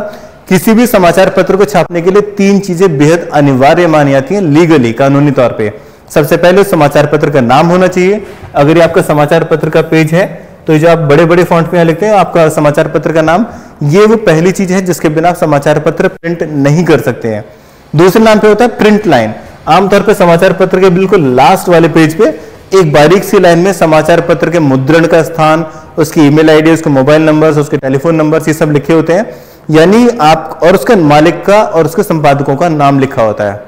A: किसी भी समाचार पत्र को छापने के लिए 3 चीजें बेहद अनिवार्य मानी जाती हैं लीगली, कानूनी तौर पे। सबसे पहले समाचार पत्र का नाम होना चाहिए। अगर ये आपका समाचार पत्र का पेज है तो जो आप बड़े बड़े फॉन्ट में लिखते हैं आपका समाचार पत्र का नाम, ये वो पहली चीज है जिसके बिना आप समाचार पत्र प्रिंट नहीं कर सकते हैं। दूसरे नाम पे होता है प्रिंट लाइन। आमतौर पे समाचार पत्र के बिल्कुल लास्ट वाले पेज पे एक बारीक सी लाइन में समाचार पत्र के मुद्रण का स्थान, उसकी ईमेल आईडी, उसके मोबाइल नंबर, उसके टेलीफोन नंबर, ये सब लिखे होते हैं। यानी आप, और उसके मालिक का और उसके संपादकों का नाम लिखा होता है।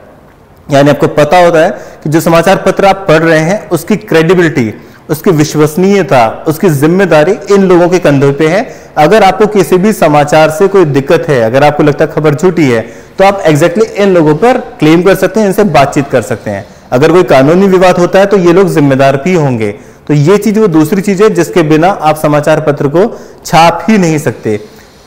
A: यानी आपको पता होता है कि जो समाचार पत्र आप पढ़ रहे हैं उसकी क्रेडिबिलिटी, उसकी विश्वसनीयता, उसकी जिम्मेदारी इन लोगों के कंधों पे है। अगर आपको किसी भी समाचार से कोई दिक्कत है, अगर आपको लगता है खबर झूठी है, तो आप एग्जैक्टली इन लोगों पर क्लेम कर सकते हैं, इनसे बातचीत कर सकते हैं। अगर कोई कानूनी विवाद होता है तो ये लोग जिम्मेदार भी होंगे। तो ये चीज वो दूसरी चीज है जिसके बिना आप समाचार पत्र को छाप ही नहीं सकते।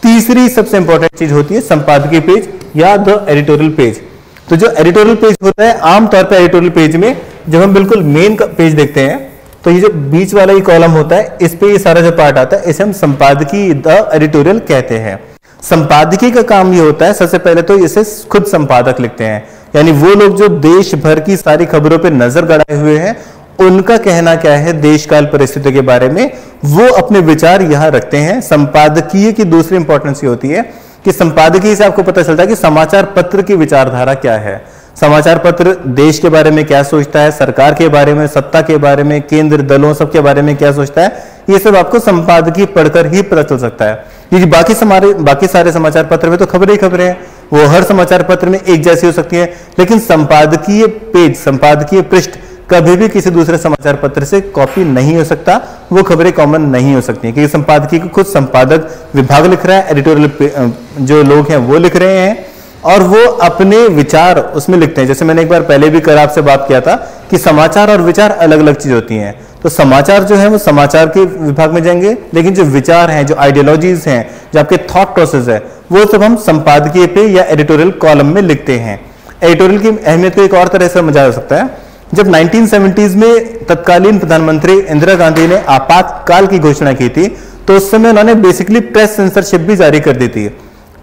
A: तीसरी सबसे इंपॉर्टेंट चीज होती है संपादकीय पेज या द एडिटोरियल पेज। तो जो एडिटोरियल पेज होता है, आमतौर पर एडिटोरियल पेज में जब हम बिल्कुल मेन पेज देखते हैं तो ये जो बीच वाला ही कॉलम होता है, इस पे ये सारा जो पार्ट आता है, इसे हम संपादकीय द एडिटोरियल कहते हैं। संपादकीय का काम ये होता है, सबसे पहले तो इसे खुद संपादक लिखते हैं। यानी वो लोग जो देश भर की सारी खबरों पे नजर गड़ाए हुए हैं, उनका कहना क्या है देश काल परिस्थितियों के बारे में, वो अपने विचार यहां रखते हैं। संपादकीय की दूसरी इंपॉर्टेंस ये होती है कि संपादकीय से आपको पता चलता है कि समाचार पत्र की विचारधारा क्या है। समाचार पत्र देश के बारे में क्या सोचता है, सरकार के बारे में, सत्ता के बारे में, केंद्र दलों सब के बारे में क्या सोचता है, ये सब आपको संपादकीय पढ़कर ही पता चल सकता है। क्योंकि बाकी सारे समाचार पत्र में तो खबरें ही खबरें हैं, वो हर समाचार पत्र में एक जैसी हो सकती है। लेकिन संपादकीय पेज, संपादकीय पृष्ठ कभी भी किसी दूसरे समाचार पत्र से कॉपी नहीं हो सकता, वो खबरें कॉमन नहीं हो सकती, क्योंकि संपादकीय को खुद संपादक विभाग लिख रहा है, एडिटोरियल जो लोग हैं वो लिख रहे हैं और वो अपने विचार उसमें लिखते हैं। जैसे मैंने एक बार पहले भी कर आपसे बात किया था कि समाचार और विचार अलग अलग चीज होती हैं। तो तो समाचार जो है वो समाचार के विभाग में जाएंगे, लेकिन जो विचार हैं, जो आइडियोलॉजीज हैं, जो आपके थॉट प्रोसेस है, वो सब हम संपादकीय पे या एडिटोरियल कॉलम में लिखते हैं। एडिटोरियल की अहमियत को एक और तरह से समझा जा सकता है। जब 1970s में तत्कालीन प्रधानमंत्री इंदिरा गांधी ने आपातकाल की घोषणा की थी, तो उस समय उन्होंने बेसिकली प्रेस सेंसरशिप भी जारी कर दी थी।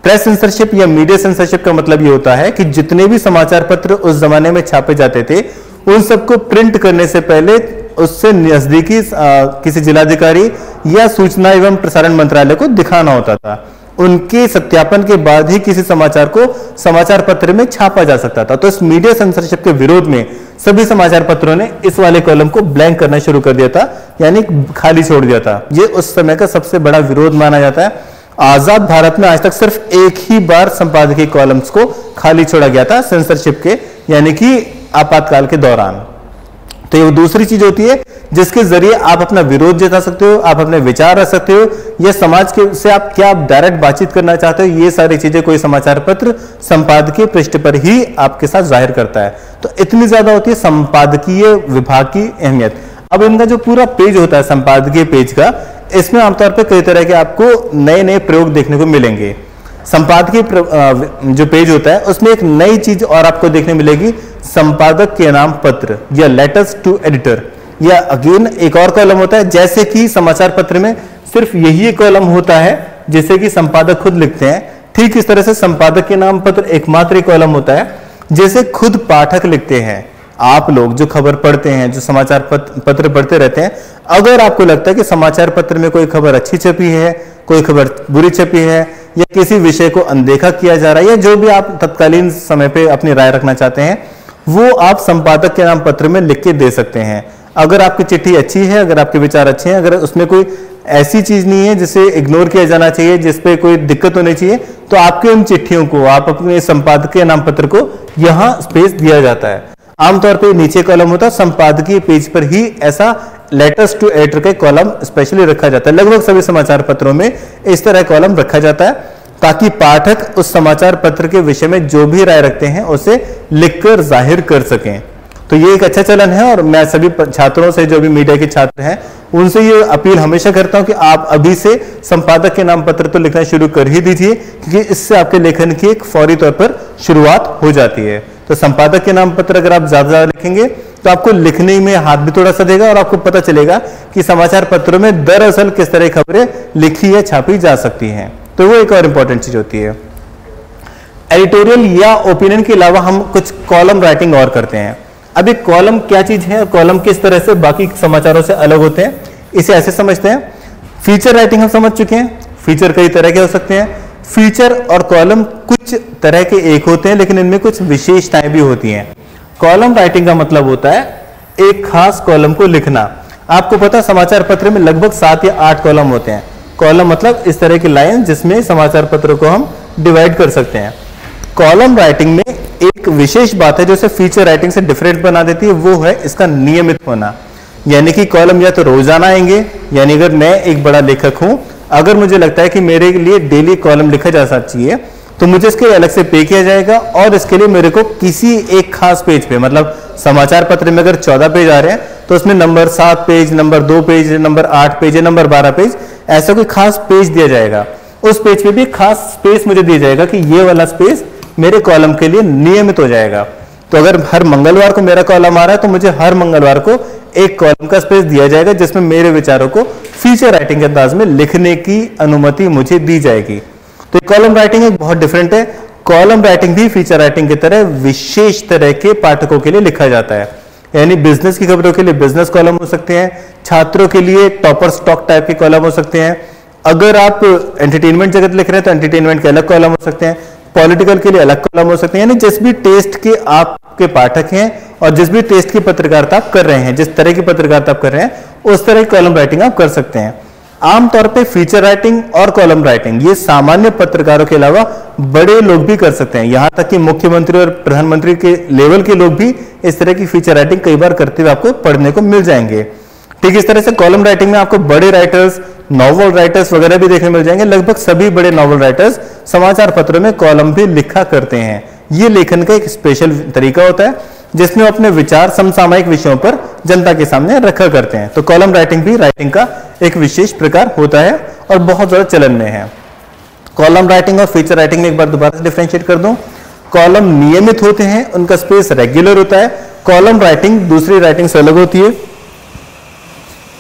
A: प्रेस सेंसरशिप या मीडिया सेंसरशिप का मतलब ये होता है कि जितने भी समाचार पत्र उस जमाने में छापे जाते थे, उन सबको प्रिंट करने से पहले उससे नजदीकी किसी जिलाधिकारी या सूचना एवं प्रसारण मंत्रालय को दिखाना होता था। उनके सत्यापन के बाद ही किसी समाचार को समाचार पत्र में छापा जा सकता था। तो इस मीडिया सेंसरशिप के विरोध में सभी समाचार पत्रों ने इस वाले कॉलम को ब्लैंक करना शुरू कर दिया था, यानी खाली छोड़ दिया था। ये उस समय का सबसे बड़ा विरोध माना जाता है। आजाद भारत में आज तक सिर्फ एक ही बार संपादकीय कॉलम्स को खाली छोड़ा गया था सेंसरशिप के, यानी कि आपातकाल के दौरान। तो ये दूसरी चीज होती है जिसके जरिए आप अपना विरोध जता सकते हो, आप अपने विचार रख सकते हो, या समाज के से आप क्या डायरेक्ट बातचीत करना चाहते हो, ये सारी चीजें कोई समाचार पत्र संपादकीय पृष्ठ पर ही आपके साथ जाहिर करता है। तो इतनी ज्यादा होती है संपादकीय विभाग की अहमियत। अब इनका जो पूरा पेज होता है संपादकीय पेज का, इसमें आमतौर पर कई तरह के आपको नए नए प्रयोग देखने को मिलेंगे। संपादकीय जो पेज होता है उसमें एक नई चीज और आपको देखने मिलेगी, संपादक के नाम पत्र या लेटर्स टू एडिटर, या अगेन एक और कॉलम होता है। जैसे कि समाचार पत्र में सिर्फ यही कॉलम होता है जिसे कि संपादक खुद लिखते हैं, ठीक इस तरह से संपादक के नाम पत्र एकमात्र कॉलम होता है जिसे खुद पाठक लिखते हैं। आप लोग जो खबर पढ़ते हैं, जो समाचार पत्र पढ़ते रहते हैं, अगर आपको लगता है कि समाचार पत्र में कोई खबर अच्छी छपी है, कोई खबर बुरी छपी है, या किसी विषय को अनदेखा किया जा रहा है, या जो भी आप तत्कालीन समय पे अपनी राय रखना चाहते हैं, वो आप संपादक के नाम पत्र में लिख के दे सकते हैं। अगर आपकी चिट्ठी अच्छी है, अगर आपके विचार अच्छे हैं, अगर उसमें कोई ऐसी चीज नहीं है जिसे इग्नोर किया जाना चाहिए, जिसपे कोई दिक्कत होनी चाहिए, तो आपके उन चिट्ठियों को, आप अपने संपादक के नाम पत्र को यहाँ स्पेस दिया जाता है। आमतौर पे नीचे कॉलम होता है, संपादकीय पेज पर ही ऐसा लेटर्स टू एडिटर का कॉलम स्पेशली रखा जाता है। लगभग सभी समाचार पत्रों में इस तरह कॉलम रखा जाता है ताकि पाठक उस समाचार पत्र के विषय में जो भी राय रखते हैं उसे लिखकर जाहिर कर सकें। तो ये एक अच्छा चलन है, और मैं सभी छात्रों से, जो भी मीडिया के छात्र हैं, उनसे ये अपील हमेशा करता हूं कि आप अभी से संपादक के नाम पत्र तो लिखना शुरू कर ही दीजिए, क्योंकि इससे आपके लेखन की एक फौरी तौर पर शुरुआत हो जाती है। तो संपादक के नाम पत्र अगर आप ज्यादा लिखेंगे तो आपको लिखने में हाथ भी थोड़ा सा देगा, और आपको पता चलेगा कि समाचार पत्रों में दरअसल किस तरह की खबरें लिखी या छापी जा सकती हैं। तो वो एक और इंपॉर्टेंट चीज होती है। एडिटोरियल या ओपिनियन के अलावा हम कुछ कॉलम राइटिंग और करते हैं। अब एक कॉलम क्या चीज है, कॉलम किस तरह से बाकी समाचारों से अलग होते हैं, इसे ऐसे समझते हैं। फीचर राइटिंग हम समझ चुके हैं, फीचर कई तरह के हो सकते हैं। फीचर और कॉलम कुछ तरह के एक होते हैं, लेकिन इनमें कुछ विशेषताएं भी होती हैं। कॉलम राइटिंग का मतलब होता है एक खास कॉलम को लिखना। आपको पता है समाचार पत्र में लगभग 7 या 8 कॉलम होते हैं। कॉलम मतलब इस तरह की लाइन जिसमें समाचार पत्र को हम डिवाइड कर सकते हैं। कॉलम राइटिंग में एक विशेष बात है जो इसे फीचर राइटिंग से डिफरेंट बना देती है, वो है इसका नियमित होना। यानी कि कॉलम या तो रोजाना आएंगे, यानी अगर मैं एक बड़ा लेखक हूं, अगर मुझे लगता है कि मेरे लिए डेली कॉलम लिखा जा चाहिए, तो मुझे इसके लिए अलग से पे किया जाएगा, और इसके लिए मेरे को किसी एक खास पेज पे, मतलब समाचार पत्र में अगर 14 पेज आ रहे हैं तो उसमें number 7 page, number 2 page, number 8 page, number 12 page, ऐसा कोई खास पेज दिया जाएगा। उस पेज पे भी खास स्पेस मुझे दिया जाएगा कि ये वाला स्पेस मेरे कॉलम के लिए नियमित हो जाएगा। तो अगर हर मंगलवार को मेरा कॉलम आ रहा है तो मुझे हर मंगलवार को एक कॉलम का स्पेस दिया जाएगा जिसमें मेरे विचारों को फीचर राइटिंग के अंदाज में लिखने की अनुमति मुझे दी जाएगी। तो कॉलम राइटिंग एक बहुत डिफरेंट है। कॉलम राइटिंग भी फीचर राइटिंग की तरह विशेष तरह के पाठकों के लिए लिखा जाता है। यानी बिजनेस की खबरों के लिए बिजनेस कॉलम हो सकते हैं, छात्रों के लिए टॉपर स्टॉक टाइप के कॉलम हो सकते हैं, अगर आप एंटरटेनमेंट जगत लिख रहे हैं तो एंटरटेनमेंट के अलग कॉलम हो सकते हैं, पॉलिटिकल के लिए अलग कॉलम हो सकते हैं। यानी जिस भी टेस्ट के आपके पाठक हैं और जिस भी टेस्ट की पत्रकारिता आप कर रहे हैं, जिस तरह की पत्रकारिता आप कर रहे हैं, उस तरह की कॉलम राइटिंग आप कर सकते हैं। आमतौर पे फीचर राइटिंग और कॉलम राइटिंग ये सामान्य पत्रकारों के अलावा बड़े लोग भी कर सकते हैं। यहां तक कि मुख्यमंत्री और प्रधानमंत्री के लेवल के लोग भी इस तरह की फीचर राइटिंग कई बार करते हुए आपको पढ़ने को मिल जाएंगे। ठीक इस तरह से कॉलम राइटिंग में आपको बड़े राइटर्स, नॉवल राइटर्स वगैरह भी देखने मिल जाएंगे। लगभग सभी बड़े नॉवल राइटर्स समाचार पत्रों में कॉलम भी लिखा करते हैं। ये लेखन का एक स्पेशल तरीका होता है जिसमें अपने विचार समसामयिक विषयों पर जनता के सामने रखा करते हैं। तो कॉलम राइटिंग भी राइटिंग का एक विशेष प्रकार होता है और बहुत ज्यादा चलन में है। कॉलम राइटिंग और फीचर राइटिंग में एक बार दोबारा से डिफरेंशिएट कर दूं। कॉलम नियमित होते हैं, उनका स्पेस रेगुलर होता है। कॉलम राइटिंग दूसरी राइटिंग से अलग होती है,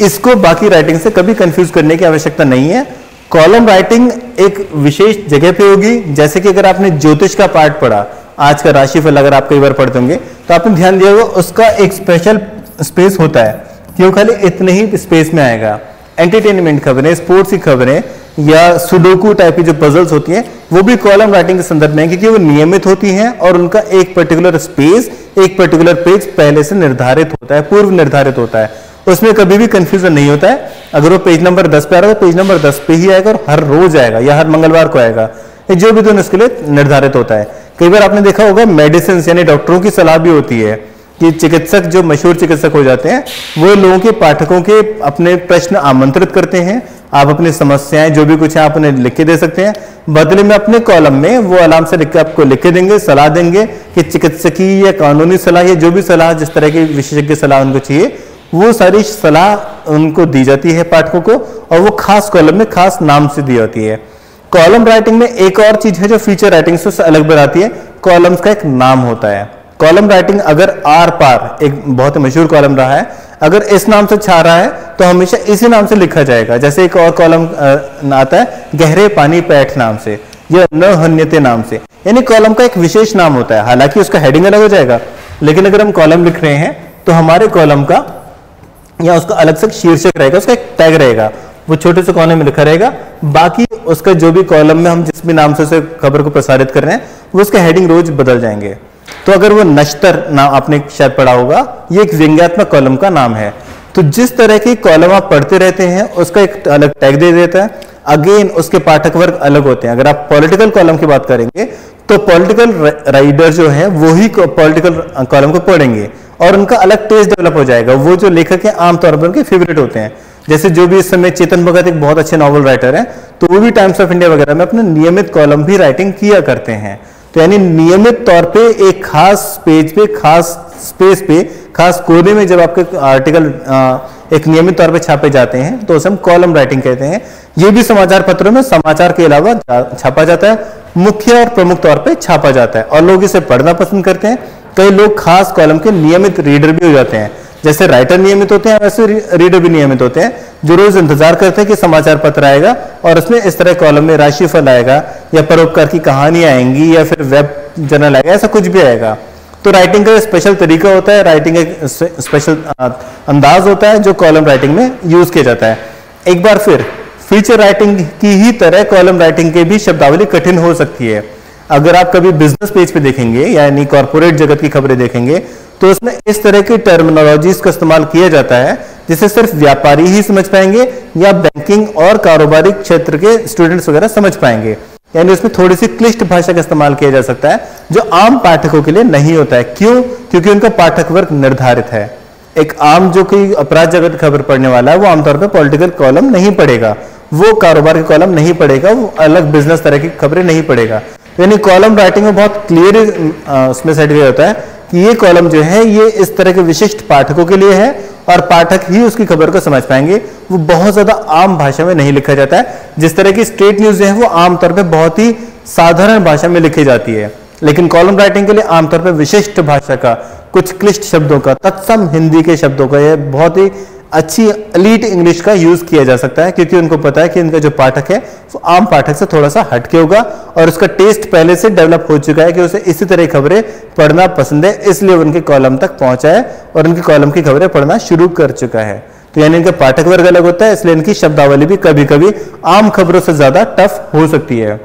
A: इसको बाकी राइटिंग से कभी कंफ्यूज करने की आवश्यकता नहीं है। कॉलम राइटिंग एक विशेष जगह पे होगी, जैसे कि अगर आपने ज्योतिष का पार्ट पढ़ा, आज का राशिफल अगर आप कई बार पढ़ते होंगे तो आपने ध्यान दिया होगा उसका एक स्पेशल स्पेस होता है कि वो खाली इतने ही स्पेस में आएगा। एंटरटेनमेंट खबरें, स्पोर्ट्स की खबरें या सुडोकू टाइप की जो पजल्स होती हैं वो भी कॉलम राइटिंग के संदर्भ में है, क्योंकि वो नियमित होती हैं और उनका एक पर्टिकुलर स्पेस, एक पर्टिकुलर पेज पहले से निर्धारित होता है, पूर्व निर्धारित होता है। उसमें कभी भी कंफ्यूजन नहीं होता है। अगर वो पेज नंबर 10 पे आ रहा है तो पेज नंबर 10 पे ही आएगा और हर रोज आएगा या हर मंगलवार को आएगा, जो भी दिन उसके लिए निर्धारित होता है। कई बार आपने देखा होगा मेडिसिन यानी डॉक्टरों की सलाह भी होती है कि चिकित्सक जो मशहूर चिकित्सक हो जाते हैं वो लोगों के पाठकों के अपने प्रश्न आमंत्रित करते हैं। आप अपनी समस्याएं जो भी कुछ है आप उन्हें लिख के दे सकते हैं, बदले में अपने कॉलम में वो आराम से लिख के आपको लिख के देंगे, सलाह देंगे कि चिकित्सकीय या कानूनी सलाह या जो भी सलाह जिस तरह की विशेषज्ञ सलाह उनको चाहिए वो सारी सलाह उनको दी जाती है पाठकों को, और वो खास कॉलम में खास नाम से दी जाती है। कॉलम राइटिंग में एक और चीज है जो फीचर राइटिंग से अलग बनाती है, कॉलम्स का एक नाम होता है। कॉलम राइटिंग अगर आर पार, एक बहुत मशहूर कॉलम रहा है, अगर इस नाम से छा रहा है तो हमेशा इसी नाम से लिखा जाएगा। जैसे एक और कॉलम आता है गहरे पानी पैठ नाम से या न हन्यते नाम से, यानी कॉलम का एक विशेष नाम होता है। हालांकि उसका हेडिंग अलग हो जाएगा, लेकिन अगर हम कॉलम लिख रहे हैं तो हमारे कॉलम का या उसका अलग से शीर्षक रहेगा, उसका एक टैग रहेगा, वो छोटे से कॉलम में लिखा रहेगा। बाकी उसका जो भी कॉलम में हम जिस भी नाम से उसे खबर को प्रसारित कर रहे हैं वो उसका हेडिंग रोज बदल जाएंगे। तो अगर वो नश्तर नाम आपने शायद पढ़ा होगा, ये एक व्यंग्यात्मक कॉलम का नाम है। तो जिस तरह की कॉलम आप पढ़ते रहते हैं उसका एक अलग टैग दे देता है। अगेन उसके पाठक वर्ग अलग होते हैं। अगर आप पॉलिटिकल कॉलम की बात करेंगे तो पॉलिटिकल राइटर जो है वो ही पॉलिटिकल कॉलम को पढ़ेंगे और उनका अलग टेस्ट डेवलप हो जाएगा। वो जो लेखक है आमतौर पर उनके फेवरेट होते हैं। जैसे जो भी इस समय चेतन भगत एक बहुत अच्छे नॉवल राइटर हैं, तो वो भी टाइम्स ऑफ इंडिया वगैरह में अपने नियमित कॉलम भी राइटिंग किया करते हैं। तो यानी नियमित तौर पे एक खास पेज पे, खास स्पेस पे, खास कोने में जब आपके आर्टिकल एक नियमित तौर पे छापे जाते हैं तो उसे हम कॉलम राइटिंग कहते हैं। ये भी समाचार पत्रों में समाचार के अलावा छापा जाता है, मुख्य और प्रमुख तौर पे छापा जाता है और लोग इसे पढ़ना पसंद करते हैं। कई लोग खास कॉलम के नियमित रीडर भी हो जाते हैं। जैसे राइटर नियमित होते हैं वैसे रीडर भी नियमित होते हैं, जो रोज इंतजार करते हैं कि समाचार पत्र आएगा और उसमें इस तरह कॉलम में राशिफल आएगा या परोपकार की कहानी आएंगी या फिर वेब जर्नल आएगा, ऐसा कुछ भी आएगा। तो राइटिंग का स्पेशल तरीका होता है, राइटिंग एक स्पेशल अंदाज होता है जो कॉलम राइटिंग में यूज किया जाता है। एक बार फिर फीचर राइटिंग की ही तरह कॉलम राइटिंग के भी शब्दावली कठिन हो सकती है। अगर आप कभी बिजनेस पेज पे देखेंगे यानी कॉर्पोरेट जगत की खबरें देखेंगे तो उसमें इस तरह की टर्मिनोलॉजीज का इस्तेमाल किया जाता है जिसे सिर्फ व्यापारी ही समझ पाएंगे या बैंकिंग और कारोबारी क्षेत्र के स्टूडेंट्स वगैरह समझ पाएंगे। यानी उसमें थोड़ी सी क्लिष्ट भाषा का इस्तेमाल किया जा सकता है जो आम पाठकों के लिए नहीं होता है। क्यों? क्योंकि उनका पाठक वर्ग निर्धारित है। एक आम जो कोई अपराध जगत खबर पढ़ने वाला है वो आमतौर पर पॉलिटिकल कॉलम नहीं पढ़ेगा, वो कारोबार के कॉलम नहीं पढ़ेगा, वो अलग बिजनेस तरह की खबरें नहीं पढ़ेगा। यानी कॉलम राइटिंग में बहुत क्लियर उसमें सर्टिफाई होता है कि ये कॉलम जो है ये इस तरह के विशिष्ट पाठकों के लिए है और पाठक ही उसकी खबर को समझ पाएंगे। वो बहुत ज्यादा आम भाषा में नहीं लिखा जाता है। जिस तरह की स्टेट न्यूज है वो आमतौर पे बहुत ही साधारण भाषा में लिखी जाती है, लेकिन कॉलम राइटिंग के लिए आमतौर पे विशिष्ट भाषा का, कुछ क्लिष्ट शब्दों का, तत्सम हिंदी के शब्दों का, यह बहुत ही अच्छी एलीट इंग्लिश का यूज किया जा सकता है क्योंकि उनको पता है कि इनका जो पाठक है वो आम पाठक से थोड़ा सा हटके होगा और उसका टेस्ट पहले से डेवलप हो चुका है कि उसे इसी तरह की खबरें पढ़ना पसंद है, इसलिए उनके कॉलम तक पहुंचा है और उनकी कॉलम की खबरें पढ़ना शुरू कर चुका है। तो यानी इनका पाठक वर्ग अलग होता है, इसलिए इनकी शब्दावली भी कभी कभी आम खबरों से ज्यादा टफ हो सकती है।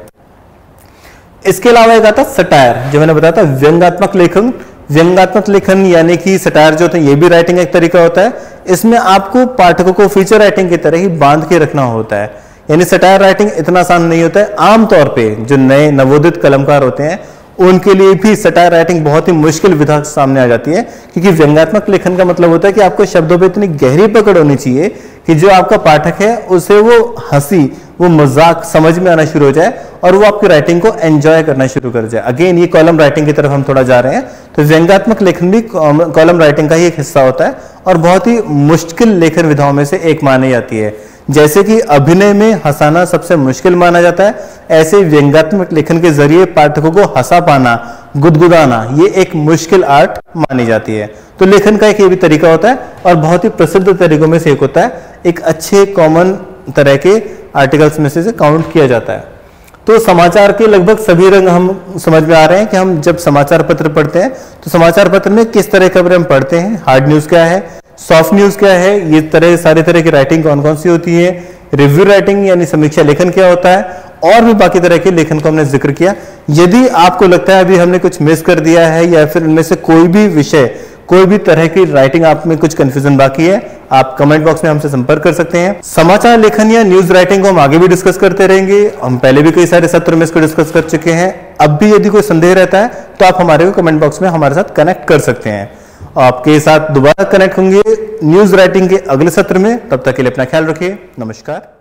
A: इसके अलावा एक आता सटायर, जो मैंने बताया था व्यंग्यात्मक लेखन। व्यंग्यात्मक लेखन यानी कि सटायर जो होता है ये भी राइटिंग एक तरीका होता है। इसमें आपको पाठकों को फीचर राइटिंग की तरह ही बांध के रखना होता है। यानी सटायर राइटिंग इतना आसान नहीं होता है। आमतौर पे जो नए नवोदित कलमकार होते हैं उनके लिए भी सटायर राइटिंग बहुत ही मुश्किल विधा सामने आ जाती है, क्योंकि व्यंग्यात्मक लेखन का मतलब होता है कि आपको शब्दों पे इतनी गहरी पकड़ होनी चाहिए कि जो आपका पाठक है उसे वो हंसी, वो मजाक समझ में आना शुरू हो जाए और वो आपकी राइटिंग को एंजॉय करना शुरू कर जाए। अगेन ये कॉलम राइटिंग की तरफ हम थोड़ा जा रहे हैं, तो व्यंग्यात्मक लेखन भी कॉलम राइटिंग का ही एक हिस्सा होता है और बहुत ही मुश्किल लेखन विधाओं में से एक मानी जाती है। जैसे कि अभिनय में हंसाना सबसे मुश्किल माना जाता है, ऐसे व्यंग्यात्मक लेखन के जरिए पाठकों को हंसा पाना, गुदगुदाना, ये एक मुश्किल आर्ट मानी जाती है। तो लेखन का एक ये भी तरीका होता है और बहुत ही प्रसिद्ध तरीकों में से एक होता है, एक अच्छे कॉमन तरह के आर्टिकल्स में से काउंट किया जाता है। तो समाचार के लगभग सभी रंग हम समझ में आ रहे हैं कि हम जब समाचार पत्र पढ़ते हैं तो समाचार पत्र में किस तरह खबरें हम पढ़ते हैं। हार्ड न्यूज क्या है, सॉफ्ट न्यूज क्या है, ये सारे तरह की राइटिंग कौन कौन सी होती है, रिव्यू राइटिंग यानी समीक्षा लेखन क्या होता है, और भी बाकी तरह के लेखन को हमने जिक्र किया। यदि आपको लगता है अभी हमने कुछ मिस कर दिया है या फिर इनमें से कोई भी विषय, कोई भी तरह की राइटिंग आप में कुछ कंफ्यूजन बाकी है, आप कमेंट बॉक्स में हमसे संपर्क कर सकते हैं। समाचार लेखन या न्यूज राइटिंग को हम आगे भी डिस्कस करते रहेंगे। हम पहले भी कई सारे सत्र में इसको डिस्कस कर चुके हैं। अब भी यदि कोई संदेह रहता है तो आप हमारे को कमेंट बॉक्स में हमारे साथ कनेक्ट कर सकते हैं। आपके साथ दोबारा कनेक्ट होंगे न्यूज राइटिंग के अगले सत्र में। तब तक के लिए अपना ख्याल रखिए। नमस्कार।